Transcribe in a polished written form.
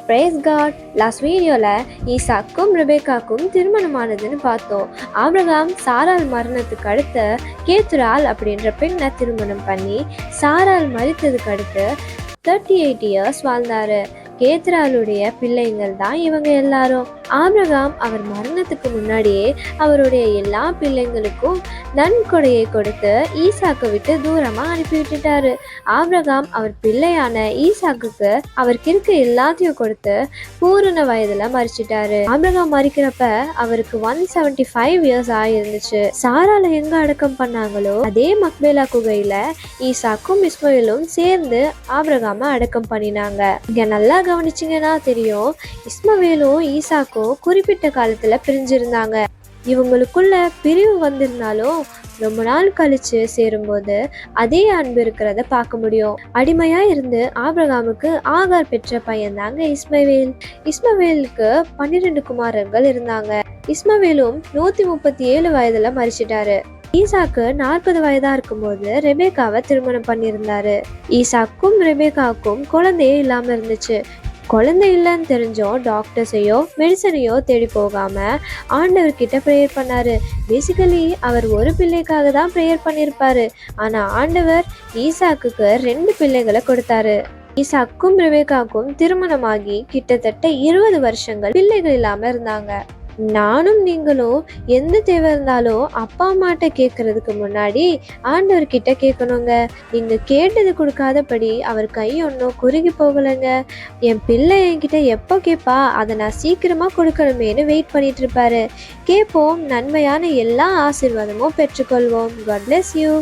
Brace God. Last வீடியோவில் ஈசாக்கும் ரெபேக்காக்கும் திருமணமானதுன்னு பார்த்தோம். Abraham சாராள் மரணத்துக்கு அடுத்து கேத்துராள் அப்படின்ற பெண்ணை திருமணம் பண்ணி சாராள் மரித்ததுக்கு அடுத்து 38 இயர்ஸ் வாழ்ந்தாரு. கேத்ராளுடைய பிள்ளைங்கள் தான் இவங்க எல்லாரும். ஆபிரகாம் அவர் மரணத்துக்கு முன்னாடியே அவருடைய எல்லா பிள்ளைங்களுக்கும் நன்கொடையை கொடுத்து ஈசாக்கை விட்டு தூரமா அனுப்பி விட்டுட்டாரு. ஆபிரகாம் அவர் பிள்ளையான ஈசாக்குக்கு அவருக்கு இருக்க எல்லாத்தையும் கொடுத்து பூரண வயதுல மறிச்சிட்டாரு. ஆபிரகாம் மறிக்கிறப்ப அவருக்கு 175 இயர்ஸ் ஆயிருந்துச்சு. சாரால எங்க அடக்கம் பண்ணாங்களோ அதே மக்பேலா குகையில ஈசாக்கும் இஸ்மவேலும் சேர்ந்து ஆபிரகாம அடக்கம் பண்ணினாங்க. இங்க நல்லா கவனிச்சிங்கன்னா தெரியும், இஸ்மவேலும் ஈசாக்கும் குறிப்பிட்ட காலத்துல பிரிஞ்சிருந்தாங்க. இவங்களுக்குள்ள பிரிவு வந்திருந்தாலும் ரொம்ப நாள் கழிச்சு சேரும்போது அதே அன்பு இருக்கிறத பார்க்க முடியும். அடிமையா இருந்து ஆபிரகாமுக்கு ஆகார் பெற்ற பையன் தாங்க இஸ்மவேல். இஸ்மவேலுக்கு 12 குமாரர்கள் இருந்தாங்க. இஸ்மவேலும் 137 வயதுல மரிச்சிட்டாரு. ஈசாக்கு 40 வயதா இருக்கும்போது ரெபேக்காவை திருமணம் பண்ணியிருந்தாரு. ஈசாக்கும் ரெபேக்காவுக்கும் குழந்தையே இல்லாம இருந்துச்சு. குழந்தை இல்லைன்னு தெரிஞ்சோம் டாக்டர்ஸையோ மெடிசனையோ தேடி போகாம ஆண்டவர்கிட்ட ப்ரேயர் பண்ணாரு. பேசிக்கலி அவர் ஒரு பிள்ளைக்காக தான் ப்ரேயர் பண்ணியிருப்பாரு. ஆனா ஆண்டவர் ஈசாக்குக்கு 2 பிள்ளைகளை கொடுத்தாரு. ஈசாக்கும் ரெபேக்காவுக்கும் திருமணமாகி கிட்டத்தட்ட 20 வருஷங்கள் பிள்ளைகள் இல்லாம இருந்தாங்க. நானும் நீங்களும் எந்த தேவை இருந்தாலும் அப்பா அம்மாட்ட கேட்கறதுக்கு முன்னாடி ஆண்டவர்கிட்ட கேட்கணுங்க. நீங்க கேட்டது கொடுக்காதபடி அவர் கை ஒன்றும் குறுகி போகலைங்க. என் பிள்ளை என்கிட்ட எப்போ கேட்பா, அதை நான் சீக்கிரமா கொடுக்கணுமேனு வெயிட் பண்ணிட்டு இருப்பாரு. கேட்போம், நன்மையான எல்லா ஆசீர்வாதமும் பெற்றுக்கொள்வோம். God bless you.